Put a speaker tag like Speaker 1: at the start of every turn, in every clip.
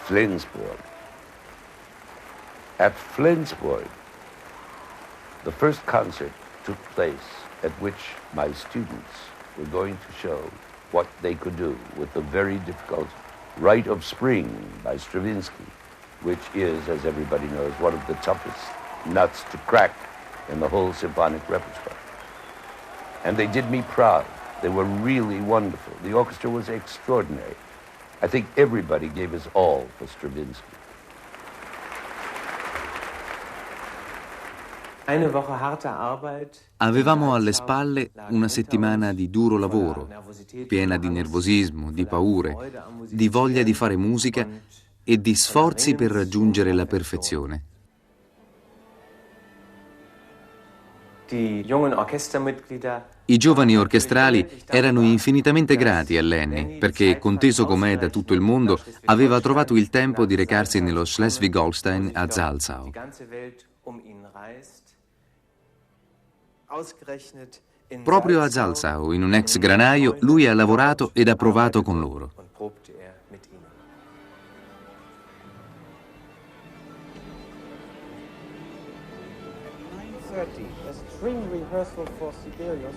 Speaker 1: Flensburg. At Flensburg, the first concert took place at which my students were going to show what they could do with the very difficult Rite of Spring by Stravinsky, which is, as everybody knows, one of the toughest nuts to crack in the whole symphonic repertoire. And they did me proud. They were really wonderful. The orchestra was extraordinary. I think everybody gave his all for Stravinsky.
Speaker 2: Avevamo alle spalle una settimana di duro lavoro, piena di nervosismo, di paure, di voglia di fare musica e di sforzi per raggiungere la perfezione. I giovani orchestrali erano infinitamente grati a Lenny perché, conteso com'è da tutto il mondo, aveva trovato il tempo di recarsi nello Schleswig-Holstein a Salzau. Proprio a Salzau, in un ex granaio, lui ha lavorato ed ha provato con loro.
Speaker 3: String rehearsal for Sibelius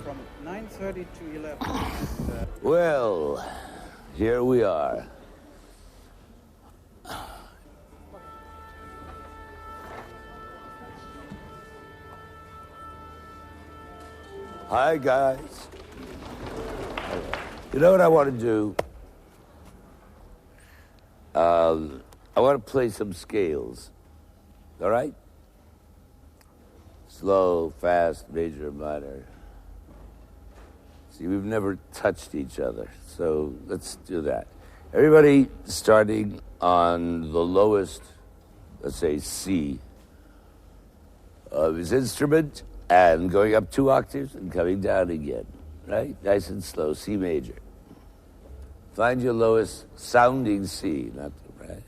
Speaker 3: from 9:30 to 11.
Speaker 1: Well, here we are. Hi, guys. You know what I want to do? I want to play some scales. All right? Slow, fast, major, minor. See, we've never touched each other, so let's do that. Everybody starting on the lowest, let's say C, of his instrument, and going up 2 octaves and coming down again, right? Nice and slow, C major. Find your lowest sounding C, not the right.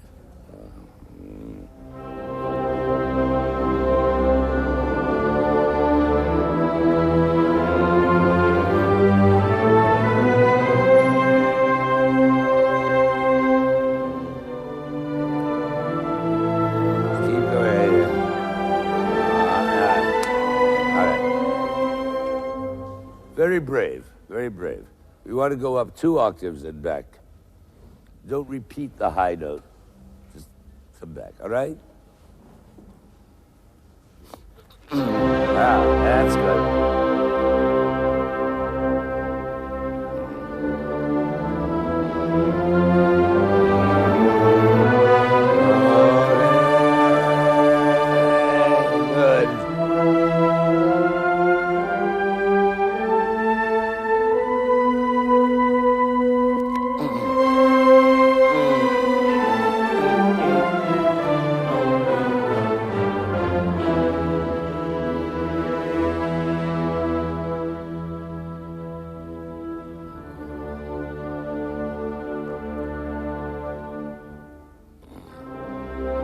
Speaker 1: Very brave, very brave. We want to go up 2 octaves and back. Don't repeat the high note. Just come back, all right? That's good.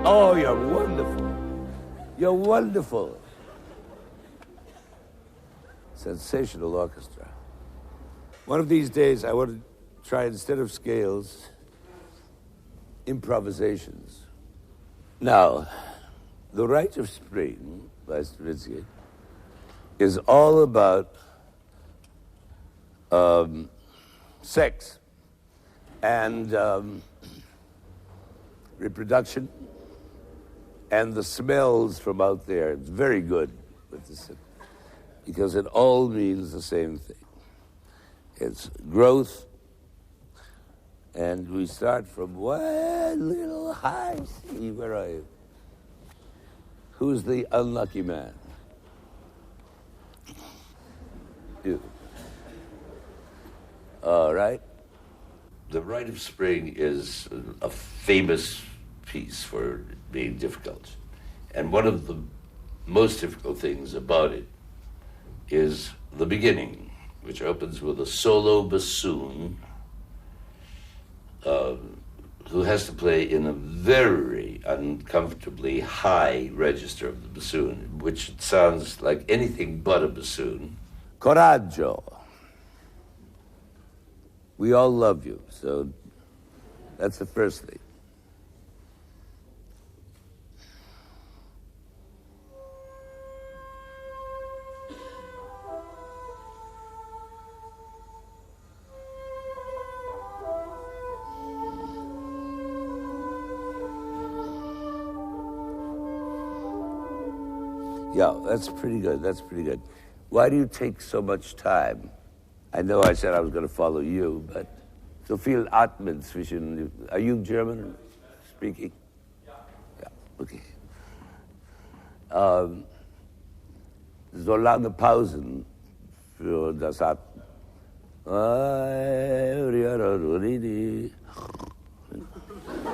Speaker 1: Oh, you're wonderful. You're wonderful. Sensational orchestra. One of these days, I want to try, instead of scales, improvisations. Now, the Rite of Spring by Stravinsky is all about sex and reproduction and the smells from out there. It's very good with this, because it all means the same thing. It's growth, and we start from one little high C. Where are you? Who's the unlucky man? You. All right. The Rite of Spring is a famous piece for being difficult. And one of the most difficult things about it is the beginning, which opens with a solo bassoon who has to play in a very uncomfortably high register of the bassoon, which sounds like anything but a bassoon. Coraggio. We all love you, so that's the first thing. Yeah, that's pretty good. That's pretty good. Why do you take so much time? I know I said I was going to follow you, but so viel atmen zwischen. Are you German speaking? Yeah. Okay. So lange Pausen für das Atmen.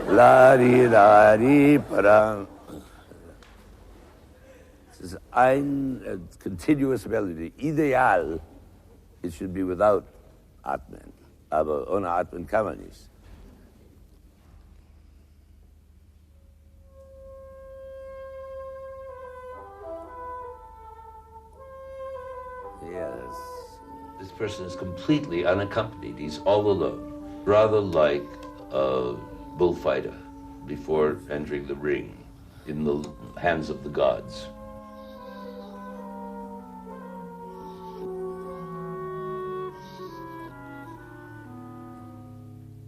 Speaker 1: La di da di para. This is a continuous melody. Ideal, it should be without Atmen. Aber ohne Atmen kann man nicht. Yes. This person is completely unaccompanied. He's all alone. Rather like a bullfighter before entering the ring in the hands of the gods.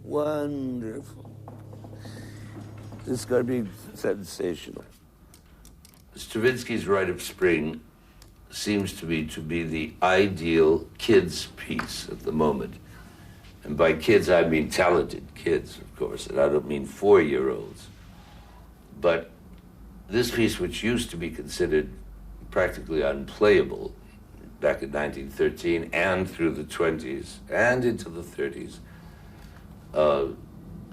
Speaker 1: Wonderful. This is going to be sensational. Stravinsky's Rite of Spring seems to me to be the ideal kids' piece at the moment. And by kids, I mean talented kids, of course, and I don't mean 4-year-olds. But this piece, which used to be considered practically unplayable back in 1913 and through the 20s and into the 30s,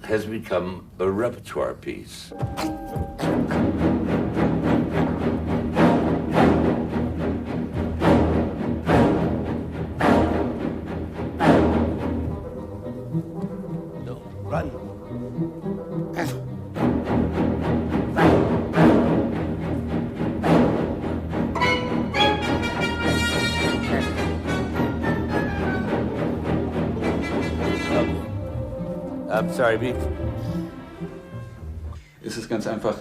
Speaker 1: has become a repertoire piece. No, run. I'm sorry, Beat.
Speaker 4: Es ist ganz einfach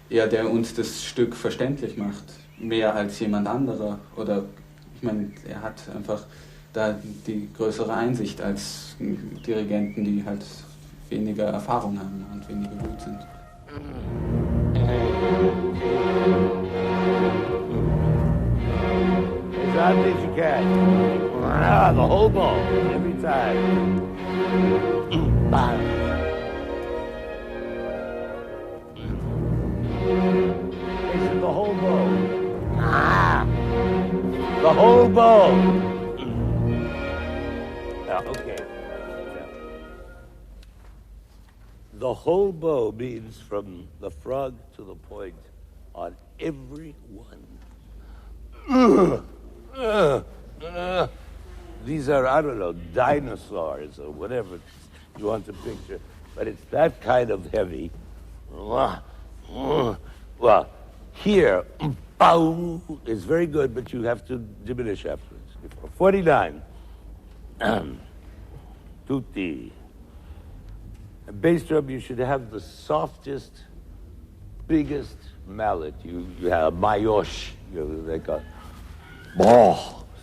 Speaker 4: er, der uns das Stück verständlich macht, mehr als jemand anderer. Oder ich meine, er hat einfach da die größere Einsicht als Dirigenten, die halt weniger Erfahrung haben und weniger gut sind.
Speaker 1: As hard as you can. Ah, the whole ball, every time. Bang. It's the whole bow. Ah, the whole bow. Yeah, okay. Yeah. The whole bow means from the frog to the point on every one. These are, I don't know, dinosaurs or whatever you want to picture, but it's that kind of heavy. Well, here, bow is very good, but you have to diminish afterwards. 49. Tutti. A bass drum, you should have the softest, biggest mallet. You have mayosh, they call it.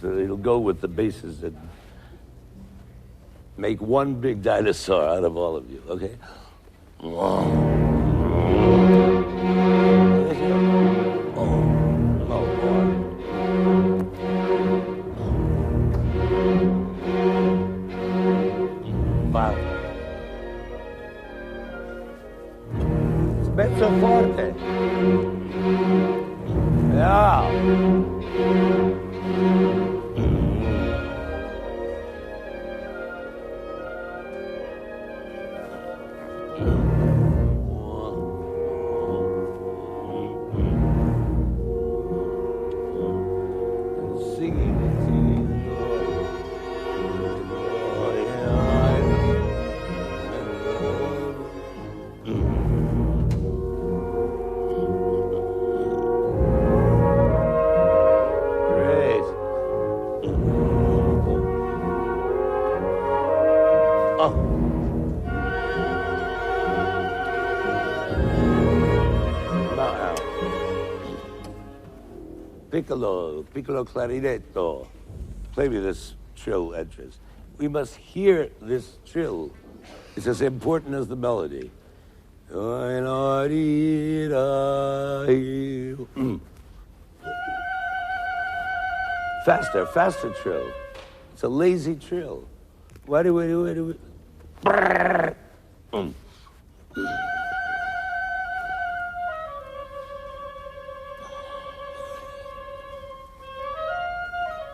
Speaker 1: So it'll go with the basses and make one big dinosaur out of all of you, okay? Mezzo forte. Yeah. piccolo clarinetto. Play me this trill entrance. We must hear this trill. It's as important as the melody. Faster, faster trill. It's a lazy trill. Why do we do it?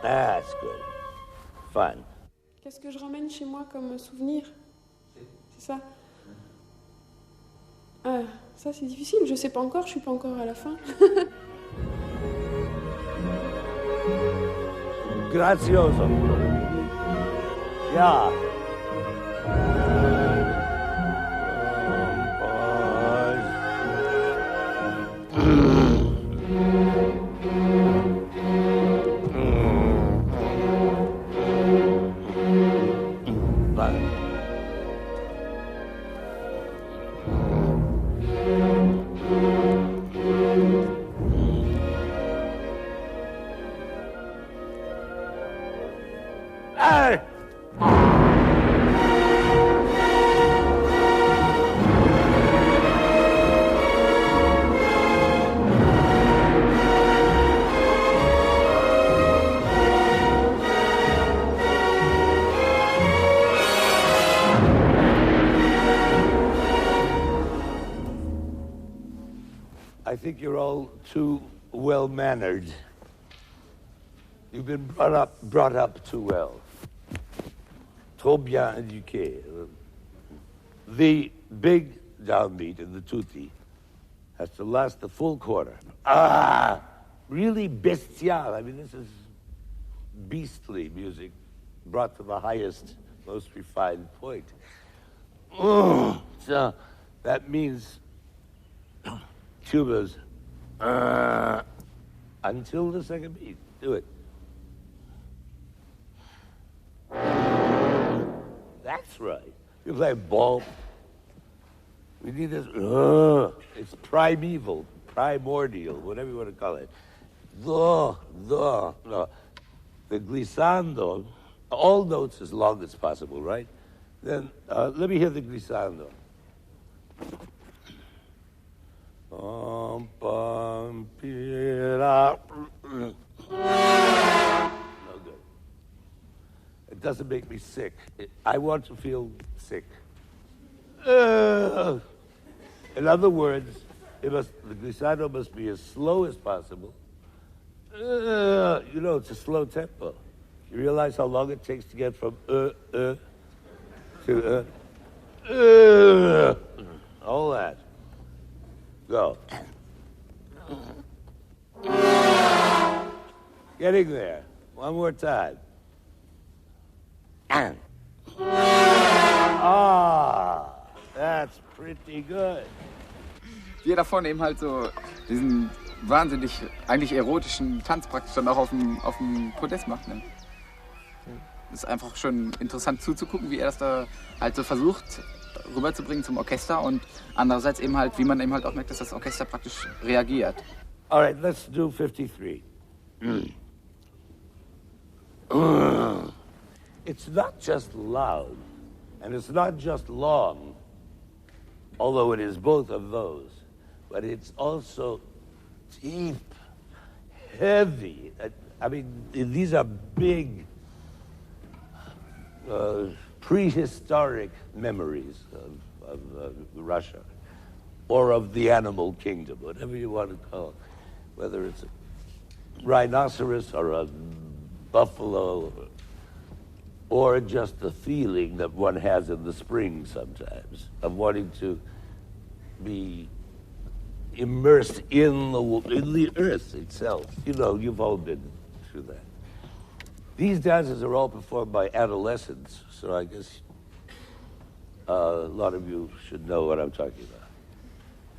Speaker 1: That's good. Fun.
Speaker 5: Qu'est-ce que je ramène chez moi comme souvenir? C'est ça. Ah, ça c'est difficile, je sais pas encore, je suis pas encore à la fin.
Speaker 1: Grazioso. Yeah. I think you're all too well-mannered. You've been brought up too well. Trop bien éduqué. The big downbeat in the tutti has to last the full quarter. Ah, really bestial. I mean, this is beastly music brought to the highest, most refined point. So that means tubas until the second beat. Do it. That's right. You play ball. We need this. It's primeval, primordial, whatever you want to call it. The glissando, all notes as long as possible, right? Then let me hear the glissando. No good. It doesn't make me sick. I want to feel sick. In other words, the glissando must be as slow as possible. You know, it's a slow tempo. You realize how long it takes to get from to all that. Go. Getting there. One more time. That's pretty good.
Speaker 6: Jeder davon eben halt so diesen wahnsinnig, eigentlich erotischen Tanz praktisch dann auch auf dem Podest macht. Ne? Das ist einfach schon interessant zuzugucken, wie er das da halt so versucht rüberzubringen zum Orchester und andererseits eben halt, wie man eben halt auch merkt, dass das Orchester praktisch reagiert.
Speaker 1: All right, let's do 53. It's not just loud, and it's not just long, although it is both of those, but it's also deep, heavy. I mean, these are big, prehistoric memories of Russia, or of the animal kingdom, whatever you want to call it, whether it's a rhinoceros or a buffalo, or just the feeling that one has in the spring sometimes, of wanting to be immersed in the earth itself. You know, you've all been through that. These dances are all performed by adolescents, so I guess a lot of you should know what I'm talking about.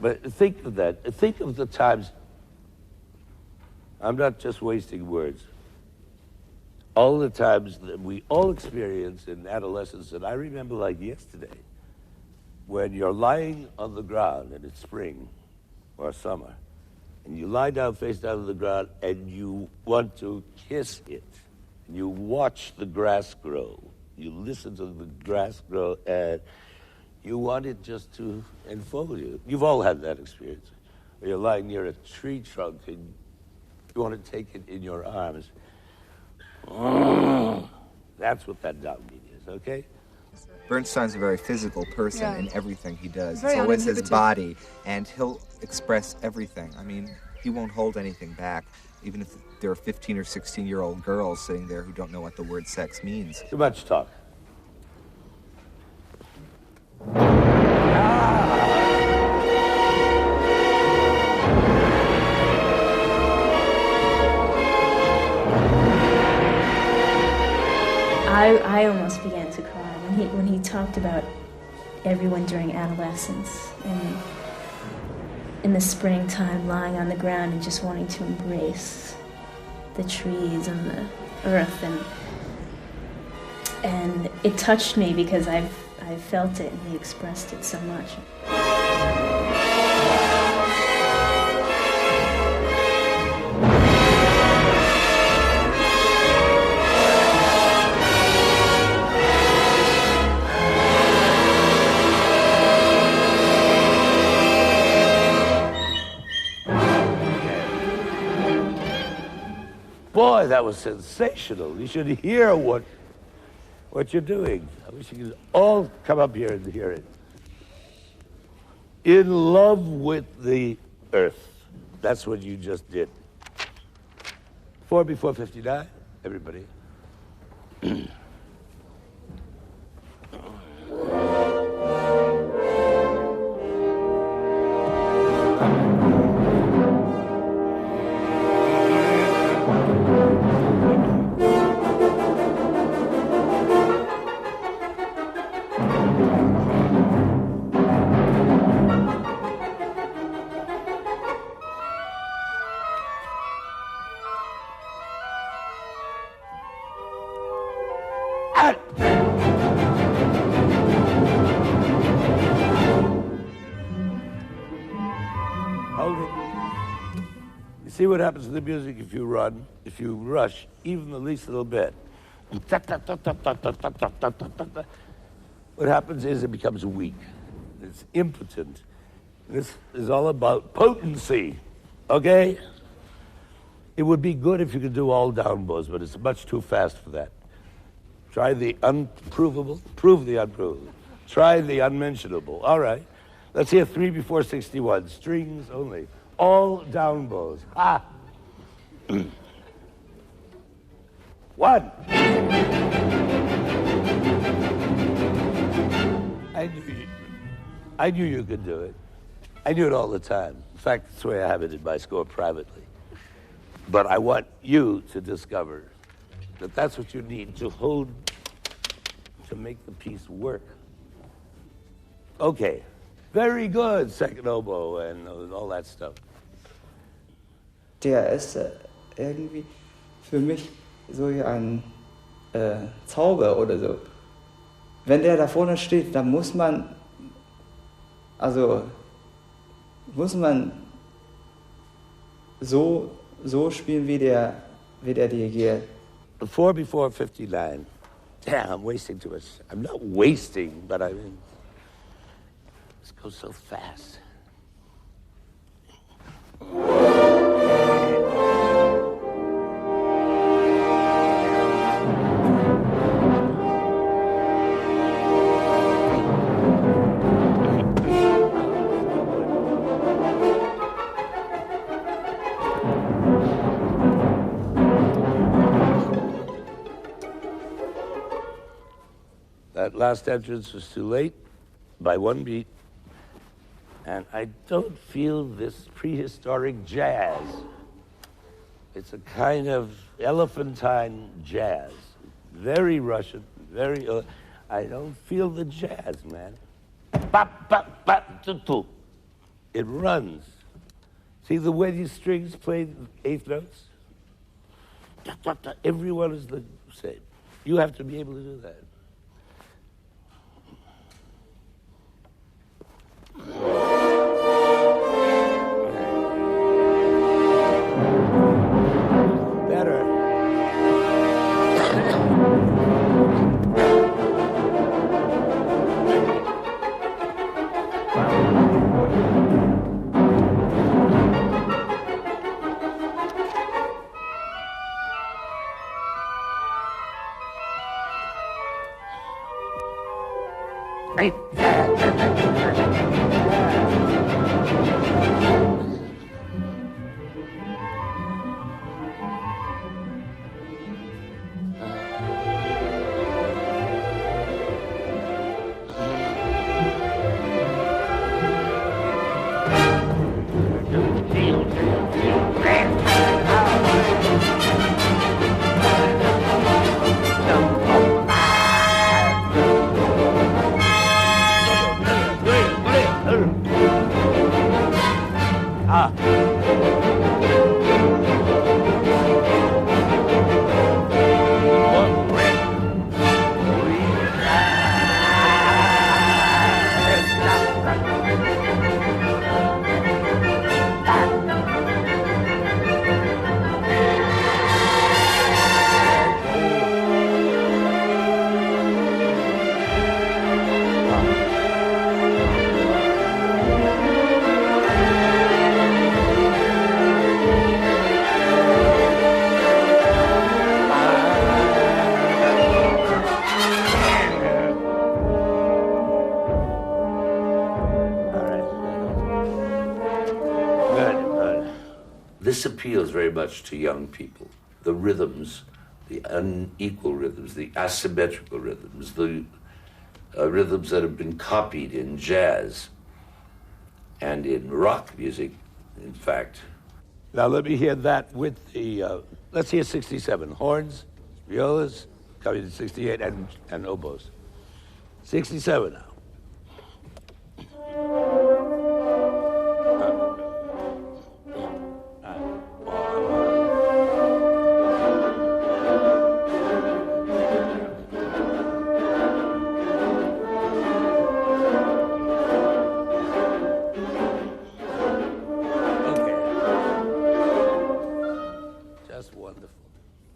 Speaker 1: But think of that. Think of the times. I'm not just wasting words. All the times that we all experience in adolescence, and I remember like yesterday, when you're lying on the ground and it's spring or summer, And you lie down face down on the ground and you want to kiss it. And you watch the grass grow. You listen to the grass grow and you want it just to enfold you. You've all had that experience. Where you're lying near a tree trunk and you want to take it in your arms. That's what that downbeat is, okay?
Speaker 7: Bernstein's a very physical person in everything he does.
Speaker 8: Very
Speaker 7: it's always his body, and he'll express everything. I mean, he won't hold anything back, even if there are 15 or 16-year-old girls sitting there who don't know what the word sex means.
Speaker 1: Too much talk.
Speaker 9: I almost began to cry when he talked about everyone during adolescence and in the springtime lying on the ground and just wanting to embrace the trees and the earth, and it touched me because I've felt it and he expressed it so much.
Speaker 1: Boy, that was sensational. You should hear what you're doing. I wish you could all come up here and hear it. In love with the earth. That's what you just did. 4 before 59, everybody. See what happens to the music if you run, if you rush, even the least little bit. What happens is it becomes weak. It's impotent. This is all about potency, okay? It would be good if you could do all down bows, but it's much too fast for that. Try the unprovable, prove the unprovable. Try the unmentionable. All right. Let's hear 3 before 61, strings only. All down bows. Ah. 1. I knew you could do it. I knew it all the time. In fact, that's the way I have it in my score privately. But I want you to discover that that's what you need to hold, to make the piece work. Okay. Very good, second oboe and all that stuff.
Speaker 10: Der ist irgendwie für mich so wie ein Zauber oder so. Wenn der da vorne steht, dann muss man so spielen, wie der dirigiert.
Speaker 1: 4 before 59. Damn, I'm wasting too much. I'm not wasting, but I mean, this goes so fast. That last entrance was too late by 1 beat. And I don't feel this prehistoric jazz. It's a kind of elephantine jazz. Very Russian, very... I don't feel the jazz, man. Bop, bop, bop, tu. It runs. See the way these strings play 8th notes? Every one is the same. You have to be able to do that. This appeals very much to young people. The rhythms, the unequal rhythms, the asymmetrical rhythms, the rhythms that have been copied in jazz and in rock music, in fact. Now let me hear that with the, let's hear 67. Horns, violas, coming to 68, and oboes. 67 now.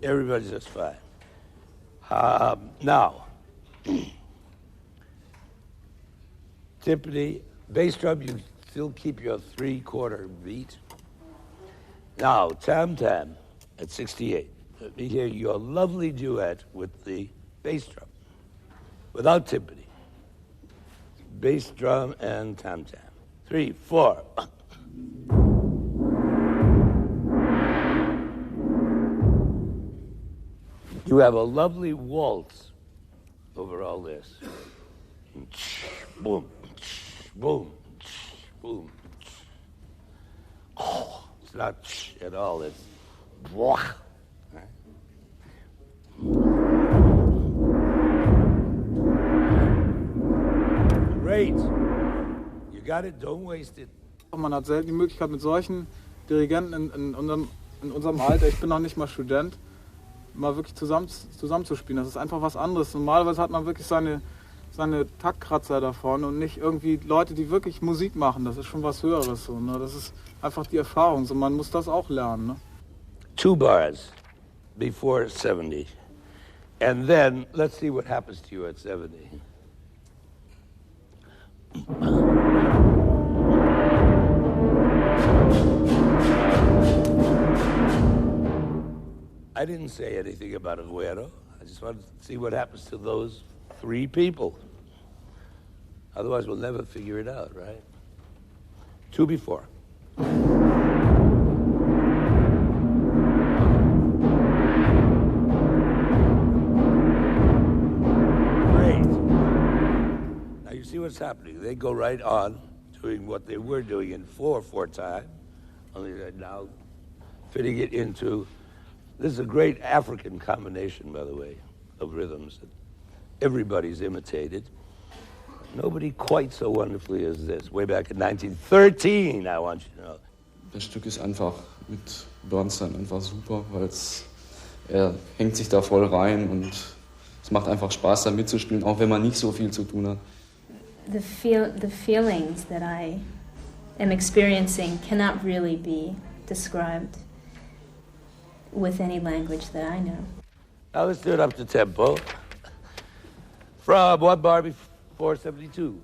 Speaker 1: Everybody's just fine. Now, timpani, bass drum, you still keep your 3/4 beat. Now, tam-tam at 68. Let me hear your lovely duet with the bass drum, without timpani. Bass drum and tam-tam. 3, 4. You have a lovely waltz over all this. Boom, boom, boom. Oh, it's not at all, it's Great. You got it, don't waste it.
Speaker 3: Man hat selten die Möglichkeit mit solchen Dirigenten in unserem Alter, ich bin noch nicht mal Student, mal wirklich zusammenzuspielen. Das ist einfach was anderes. Normalerweise hat man wirklich seine Taktkratzer davon und nicht irgendwie Leute, die wirklich Musik machen. Das ist schon was Höheres. So, ne? Das ist einfach die Erfahrung. So, man muss das auch lernen. Ne?
Speaker 1: 2 bars before 70. And then, let's see what happens to you at 70. I didn't say anything about Aguero. I just wanted to see what happens to those 3 people. Otherwise, we'll never figure it out, right? 2 before. Great. Now you see what's happening. They go right on doing what they were doing in 4/4 time, only they're now fitting it into. This is a great African combination, by the way, of rhythms that everybody's imitated. Nobody quite so wonderfully as this. Way back in 1913, I want you to know.
Speaker 4: Das Stück ist einfach mit Bernstein einfach super, weil er hängt sich da voll rein und es macht einfach Spaß, da mitzuspielen, auch wenn man nicht so viel zu tun hat.
Speaker 9: The feelings that I am experiencing cannot really be described with any language that I know.
Speaker 1: Now let's do it up to tempo. From 1 bar before 72.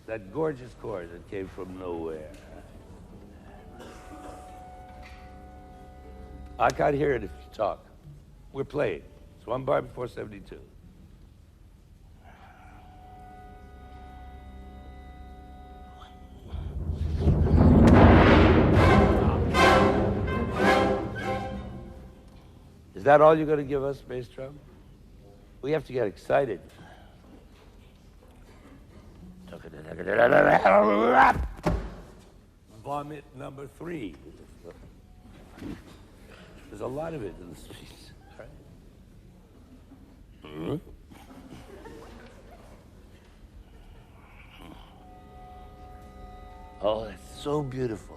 Speaker 1: That gorgeous chord that came from nowhere. I can't hear it if you talk. We're playing. That's one bar before 72. Is that all you're going to give us, bass drum? We have to get excited. Vomit number 3. There's a lot of it in this piece, right? Mm-hmm. Oh, that's so beautiful.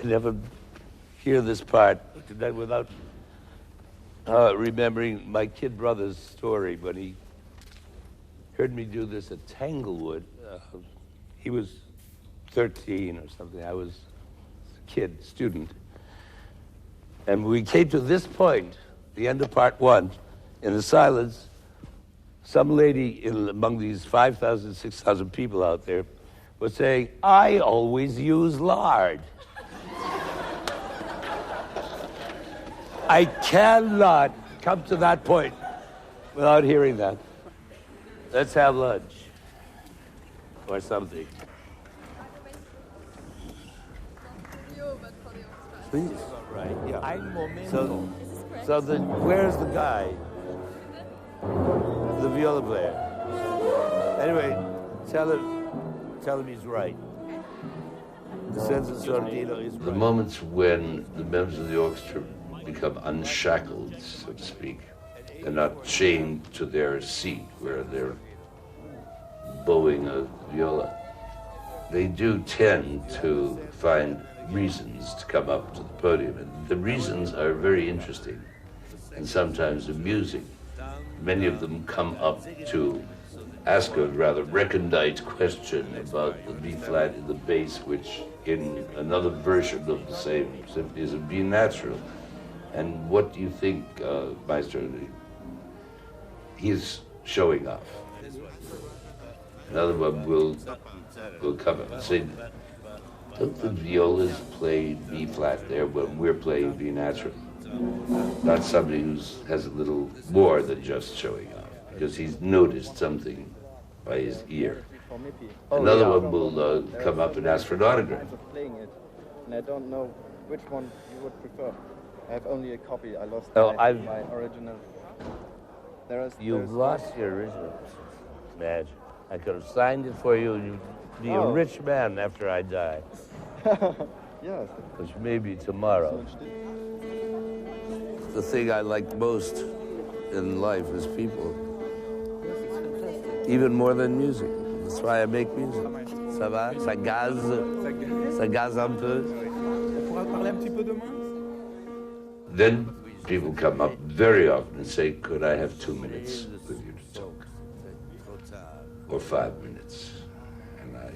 Speaker 1: Never hear this part without remembering my kid brother's story when he heard me do this at Tanglewood. He was 13 or something. I was a kid, student. And we came to this point, the end of part 1, in the silence, some lady among these 5,000, 6,000 people out there was saying, "I always use lard." I cannot come to that point without hearing that. Let's have lunch or something. Please. Right. Yeah. So where's the guy? The viola player. Anyway, tell him he's right. The sense of sordino is right. The moments when the members of the orchestra become unshackled, so to speak. They're not chained to their seat where they're bowing a viola. They do tend to find reasons to come up to the podium, and the reasons are very interesting and sometimes amusing. Many of them come up to ask a rather recondite question about the B flat in the bass, which in another version of the same symphony is a B natural. And what do you think, Maestro? He's showing off. Another one will come up and say, don't the violas play B flat there when we're playing B natural? Not somebody who has a little more than just showing off, because he's noticed something by his ear. Another one will come up and ask for an autograph.
Speaker 8: And I don't know which one you would prefer. I have only a copy. I lost my original. You've
Speaker 1: lost your original. Imagine. I could have signed it for you and you'd be a rich man after I die.
Speaker 8: Yes.
Speaker 1: Which may be tomorrow. The thing I like most in life is people. Even more than music. That's why I make music. Ça va? Ça gaze? Ça gaze un peu? Then people come up very often and say, could I have 2 minutes with you to talk? Or 5 minutes. And I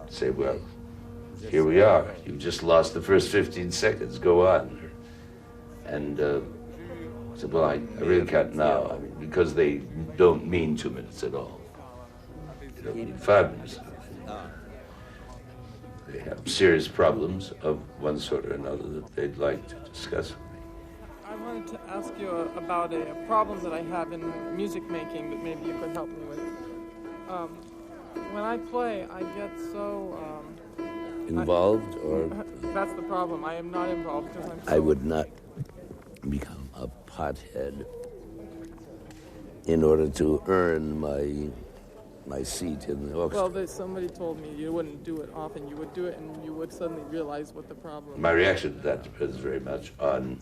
Speaker 1: say, well, here we are. You've just lost the first 15 seconds. Go on. And I said, well, I really can't now, because they don't mean 2 minutes at all. They don't mean 5 minutes. they have serious problems of one sort or another that they'd like to discuss with me.
Speaker 3: I wanted to ask you about a problem that I have in music making that maybe you could help me with. When I play, I get so...
Speaker 1: Involved, or...
Speaker 3: That's the problem. I am not involved because I'm so...
Speaker 1: I would not become a pothead in order to earn my seat in the orchestra.
Speaker 3: Well, somebody told me you wouldn't do it often. You would do it and you would suddenly realize what the problem is.
Speaker 1: My reaction to that depends very much on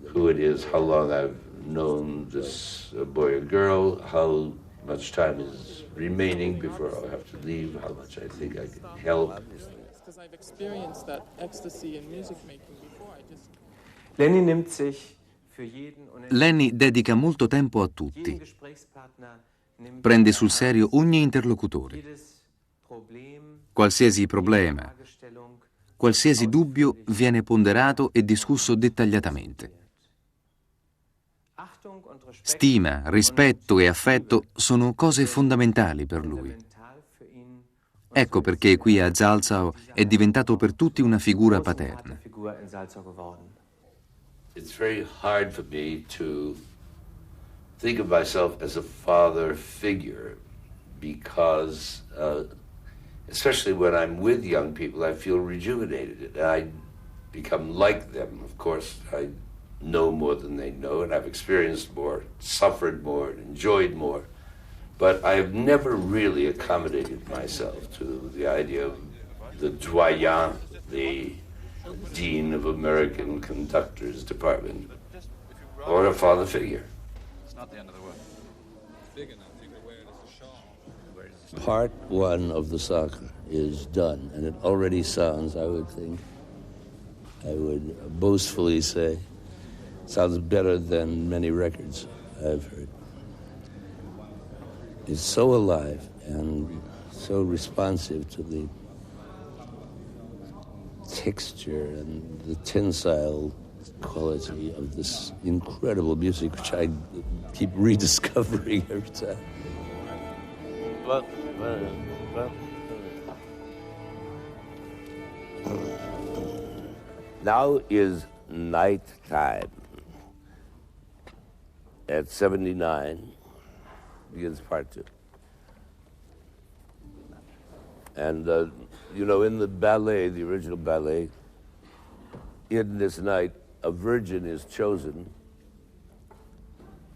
Speaker 1: who it is, how long I've known this boy or girl, how much time is remaining before I'll have to leave, how much I think I can help.
Speaker 3: Because I've experienced that ecstasy in music making before.
Speaker 2: Lenny dedica molto tempo a tutti. Prende sul serio ogni interlocutore. Qualsiasi problema, qualsiasi dubbio viene ponderato e discusso dettagliatamente. Stima, rispetto e affetto sono cose fondamentali per lui. Ecco perché qui a Salzau è diventato per tutti una figura paterna.
Speaker 1: It's very hard for me to think of myself as a father figure because, especially when I'm with young people, I feel rejuvenated and I become like them. Of course, I know more than they know and I've experienced more, suffered more, enjoyed more. But I've never really accommodated myself to the idea of the doyen, the dean of American Conductors Department, or a father figure.
Speaker 11: It's not the end of the world.
Speaker 1: Part one of the Sacre is done, and it already sounds, I would think, I would boastfully say, sounds better than many records I've heard. It's so alive and so responsive to the texture and the tensile quality of this incredible music, which I keep rediscovering every time. Now is night time. At 79 begins part two. And, you know, in the ballet, the original ballet, in this night, a virgin is chosen,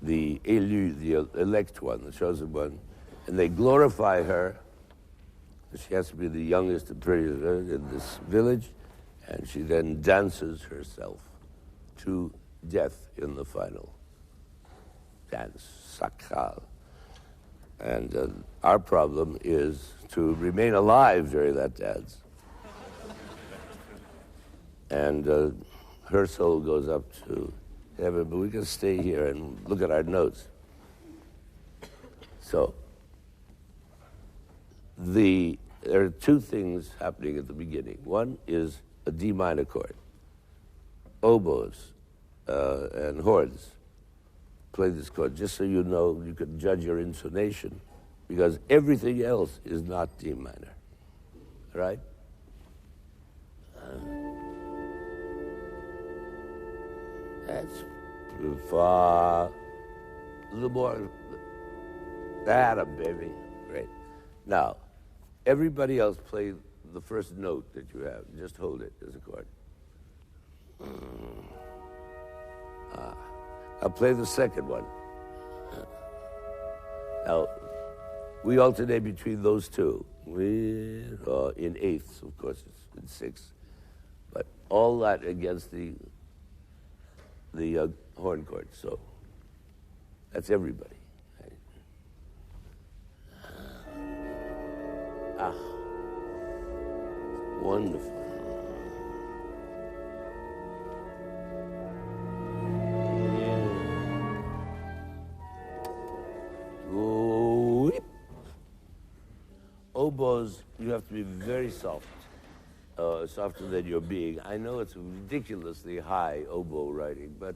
Speaker 1: the élu, the elect one, the chosen one, and they glorify her. She has to be the youngest and prettiest in this village, and she then dances herself to death in the final dance, Sacre. And our problem is to remain alive during that dance. And her soul goes up to heaven, but we can stay here and look at our notes. So, there are two things happening at the beginning. One is a D minor chord. Oboes and horns play this chord, just so you know, you can judge your intonation, because everything else is not D minor, right? That's far, a little more, that, baby, great. Now, everybody else play the first note that you have, just hold it as a chord. I'll play the second one. Now, we alternate between those two. In eighths, of course, it's in sixths. But all that against the horn chord, so that's everybody. Wonderful. Oboes, you have to be very soft, softer than you're being. I know it's ridiculously high oboe writing, but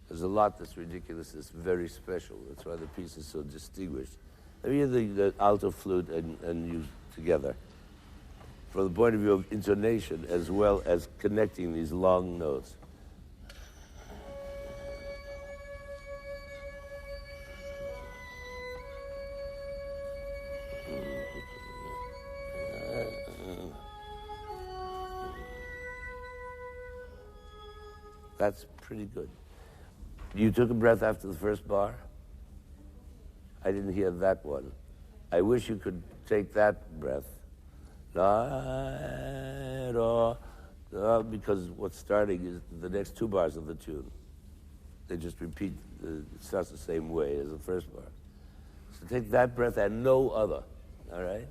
Speaker 1: there's a lot that's ridiculous that's very special. That's why the piece is so distinguished. Let me hear the alto flute and you together. from the point of view of intonation as well as connecting these long notes. That's pretty good. You took a breath after the first bar? I didn't hear that one. I wish you could take that breath. Because what's starting is the next two bars of the tune. They just repeat, it starts the same way as the first bar. So take that breath and no other, all right?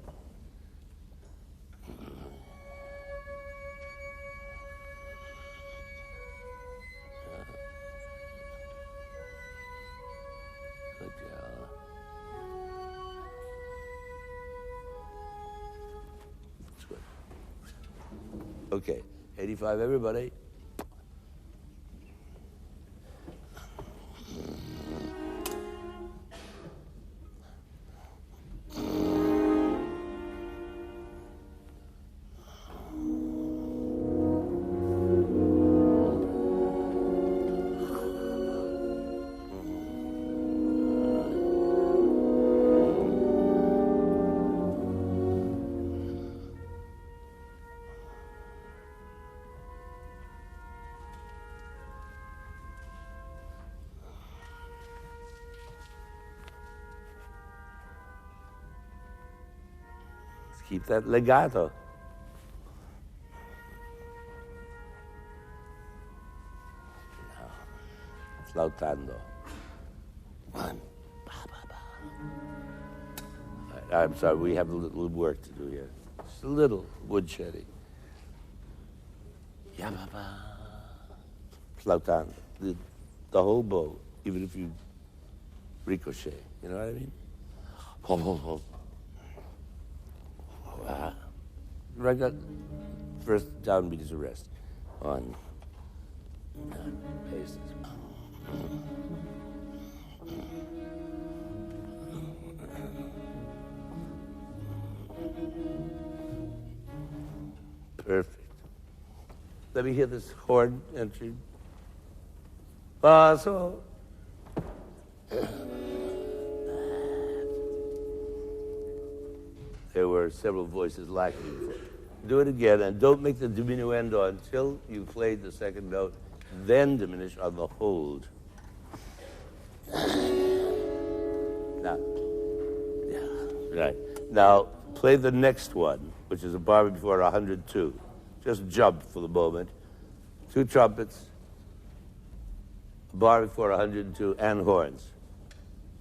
Speaker 1: Okay, 85, everybody. Keep that legato. Now, flautando. One. I'm sorry, we have a little work to do here. Just a little woodshedding. Flautando. The whole bow, even if you ricochet. You know what I mean? Right, first downbeat is a rest. On. Pace. Perfect. Let me hear this horn entry. Paso. There were several voices lacking before. Do it again, and don't make the diminuendo until you've played the second note, then diminish on the hold. Now, right. Now, play the next one, which is a bar before 102. Just jump for the moment. Two trumpets, a bar before 102, and horns.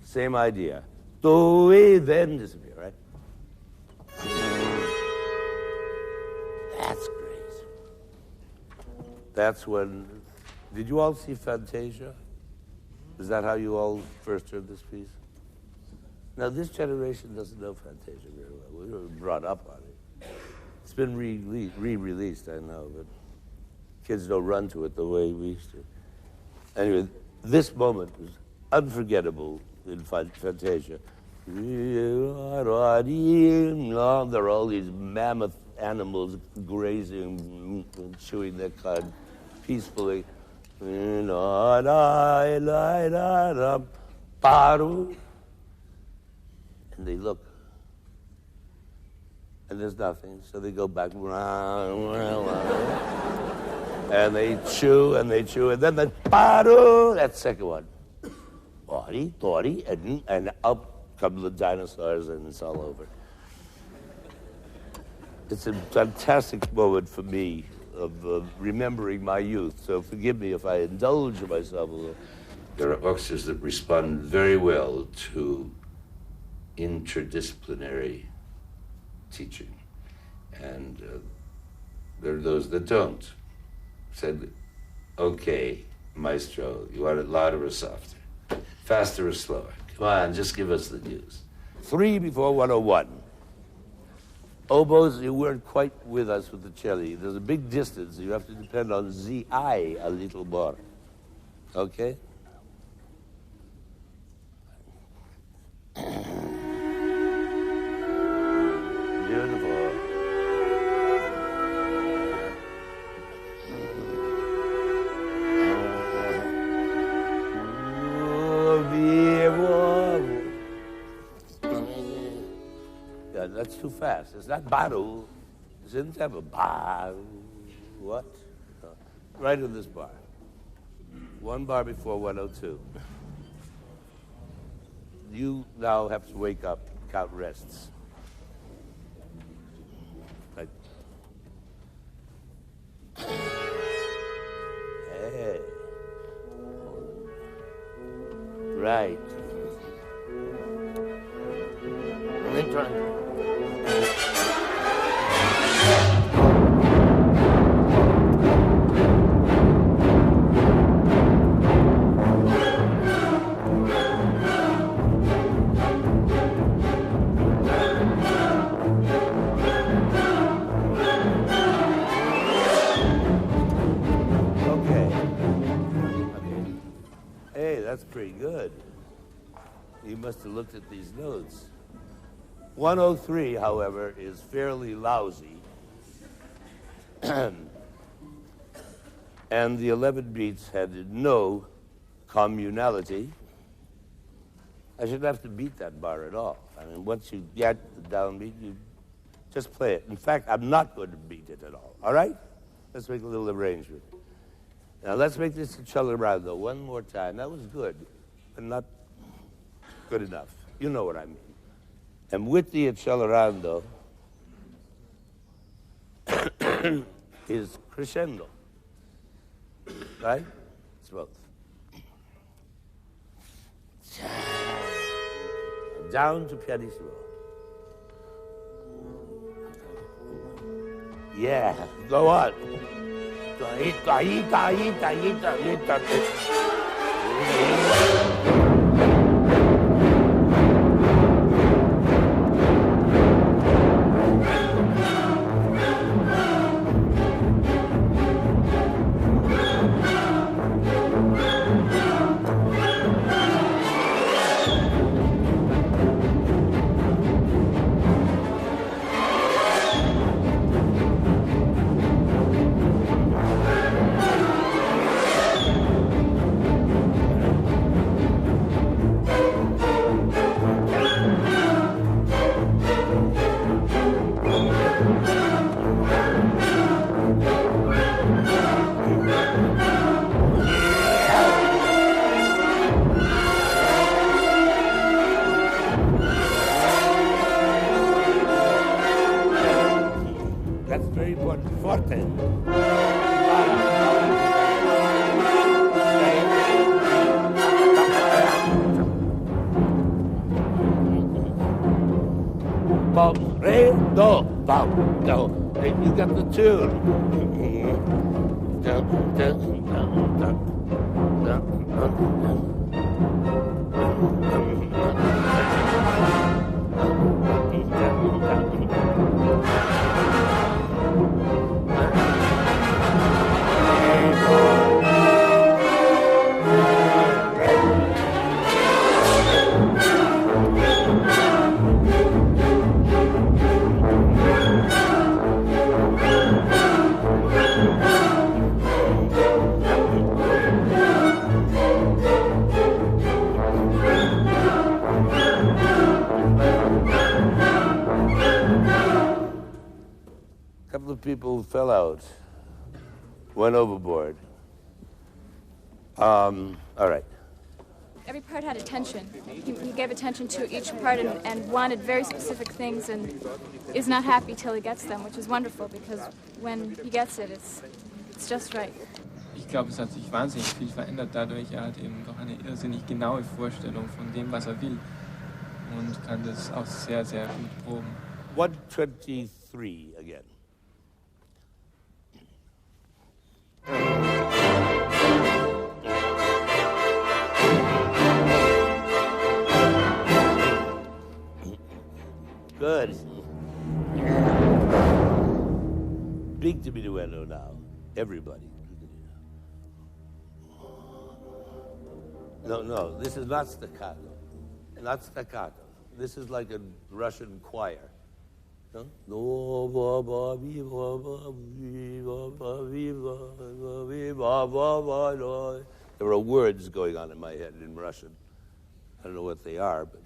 Speaker 1: Same idea. Do, then disappear, right? That's great. That's when... Did you all see Fantasia? Is that how you all first heard this piece? Now, this generation doesn't know Fantasia very well. We were brought up on it. It's been re-released, I know, but kids don't run to it the way we used to. Anyway, this moment was unforgettable in Fantasia. There are all these mammoth animals grazing, chewing their cud peacefully. And they look, and there's nothing, so they go back, and they chew, and then the that second one, and up come the dinosaurs, and it's all over. It's a fantastic moment for me of remembering my youth, so forgive me if I indulge myself a little. There are orchestras that respond very well to interdisciplinary teaching, and there are those that don't. Said, okay, maestro, you want it louder or softer? Faster or slower? Come on, just give us the news. 3 before 101. Oboes, you weren't quite with us with the cello. There's a big distance, so you have to depend on the eye a little more. Okay? Beautiful. Yeah, that's too fast. It's not baru. It's in tempo. Baru. What? Right in this bar. One bar before 102. You now have to wake up, count rests. Like, hey. Right. That's pretty good. You must have looked at these notes. 103, however, is fairly lousy. And the 11 beats had no communality. I shouldn't have to beat that bar at all. I mean, once you get the downbeat, you just play it. In fact, I'm not going to beat it at all right? Let's make a little arrangement. Now, let's make this accelerando one more time. That was good, but not good enough. You know what I mean. And with the accelerando is crescendo, right? It's both. Down to pianissimo. Yeah, go on. You got the tune. People fell out, went overboard. All right.
Speaker 11: Every part had attention. He gave attention to each part and wanted very specific things and is not happy till he gets them, which is wonderful because when he gets it, it's just right.
Speaker 12: Ich glaube, es hat sich wahnsinnig viel verändert dadurch. Er hat eben doch eine irrsinnig genaue Vorstellung von dem, was er will und kann das auch sehr, sehr gut proben.
Speaker 1: 123 again. Good. Big diminuendo now. Everybody. No, this is not staccato. Not staccato. This is like a Russian choir. No? There were words going on in my head in Russian. I don't know what they are, but...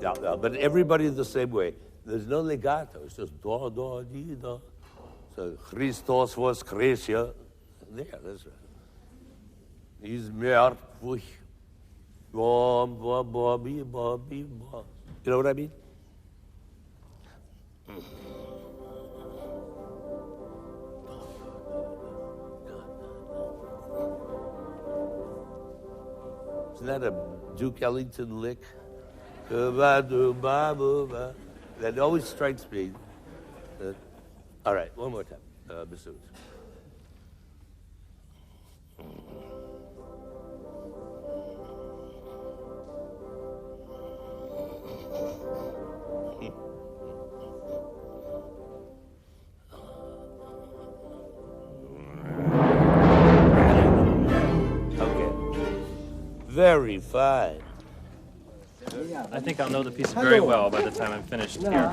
Speaker 1: yeah, but everybody the same way. There's no legato. It's just do, do, di, do. So Christos voskresia. There, that's right. He's mертвый. Bom, bom, bom, bom, bom. You know what I mean? Isn't that a Duke Ellington lick? That always strikes me. All right, one more time, bassoons. Okay, very fine.
Speaker 13: I think I'll know the piece very well by the time I'm finished here.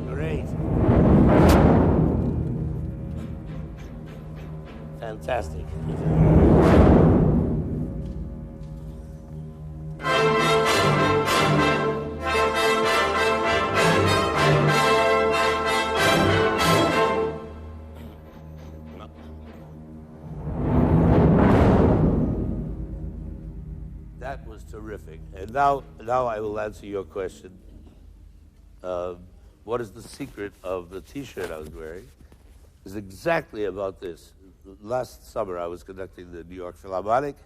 Speaker 1: Great. Fantastic. That was terrific. And now I will answer your question. What is the secret of the T-shirt I was wearing? Is exactly about this. Last summer, I was conducting the New York Philharmonic.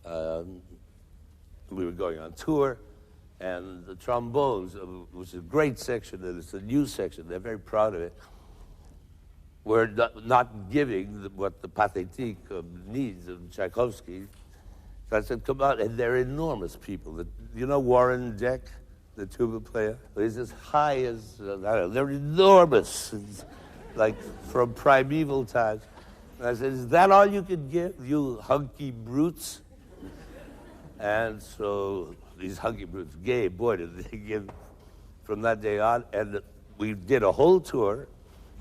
Speaker 1: We were going on tour, and the trombones, which is a great section, and it's a new section, they're very proud of it, were not giving what the pathétique needs of Tchaikovsky. So I said, come on, and they're enormous people. You know Warren Deck, the tuba player? He's as high as, I don't know, they're enormous, like from primeval times. And I said, is that all you could give, you hunky brutes? And so these hunky brutes gave, boy, did they give from that day on. And we did a whole tour,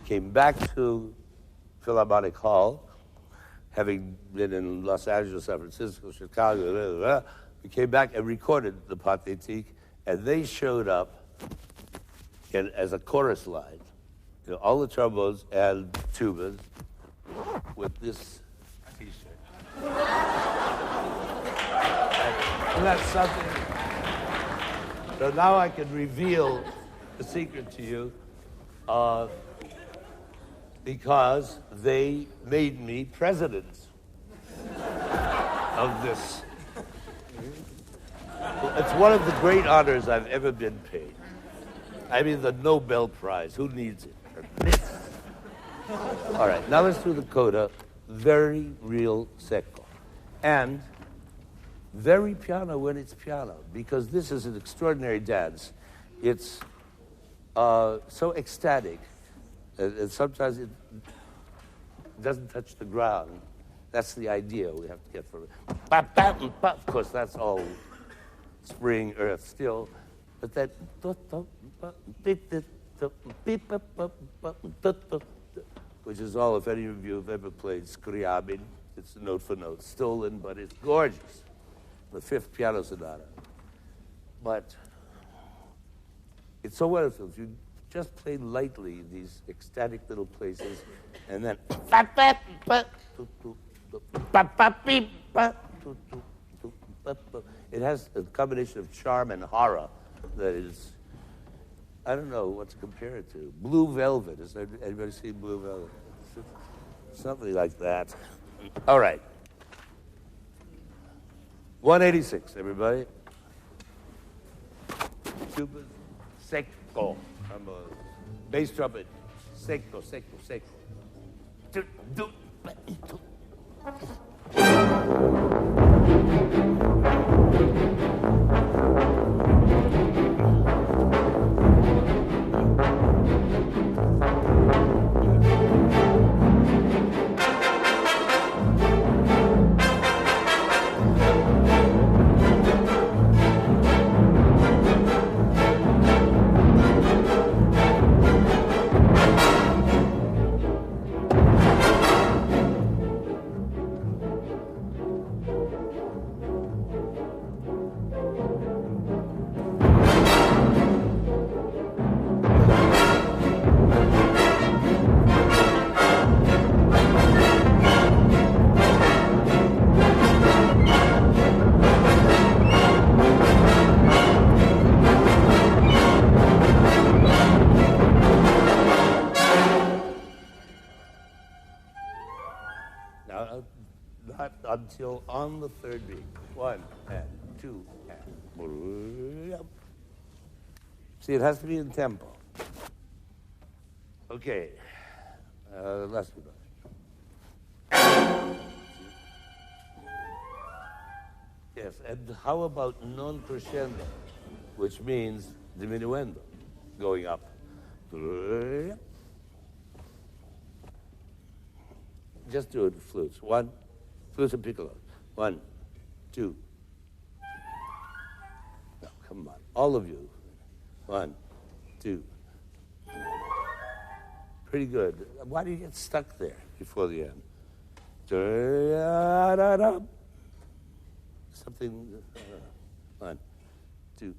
Speaker 1: came back to Philharmonic Hall, having been in Los Angeles, San Francisco, Chicago, blah, blah, blah. We came back and recorded the Pathétique, and they showed up as a chorus line. You know, all the trombones and tubas with this T-shirt. And that's something. So now I can reveal the secret to you. Because they made me president of this. It's one of the great honors I've ever been paid. I mean, the Nobel Prize. Who needs it? All right, now let's do the coda. Very real secco. And very piano when it's piano, because this is an extraordinary dance. It's so ecstatic. And sometimes it doesn't touch the ground. That's the idea we have to get from it. Of course, that's all spring, earth, still. But that, which is all, if any of you have ever played Scriabin, it's note for note, stolen, but it's gorgeous. The fifth piano sonata. But it's so wonderful. If you just play lightly these ecstatic little places, and then it has a combination of charm and horror that is, I don't know what to compare it to. Blue Velvet. Has anybody seen Blue Velvet? Something like that. All right. 186, everybody. Tuba secco. Bass trumpet, secco, secco, secco. until on the third beat. 1 and 2 and. See, it has to be in tempo. Okay. Last one. Yes, and how about non crescendo, which means diminuendo, going up. Just do it with flutes. 1, flutes and piccolo. 1, 2. No, come on, all of you. 1, 2. Pretty good. Why do you get stuck there before the end? Something. 1, 2.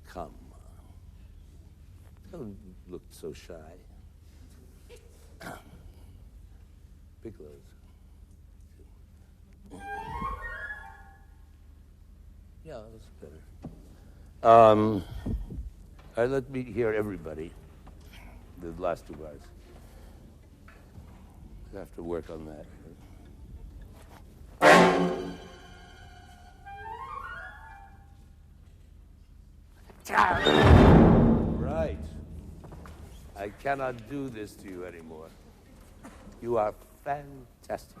Speaker 1: Come on. Don't look so shy. Piccolos. Yeah, that's better. All right, let me hear everybody. The last 2 bars. I have to work on that. Right. I cannot do this to you anymore. You are fantastic.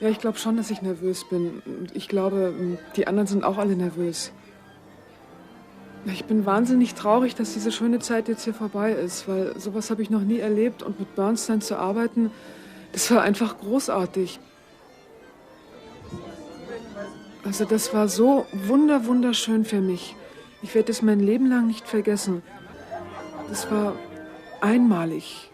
Speaker 14: Ja, ich glaube schon, dass ich nervös bin. Ich glaube, die anderen sind auch alle nervös. Ich bin wahnsinnig traurig, dass diese schöne Zeit jetzt hier vorbei ist, weil sowas habe ich noch nie erlebt. Und mit Bernstein zu arbeiten, das war einfach großartig. Also das war so wunderschön für mich. Ich werde es mein Leben lang nicht vergessen. Das war einmalig.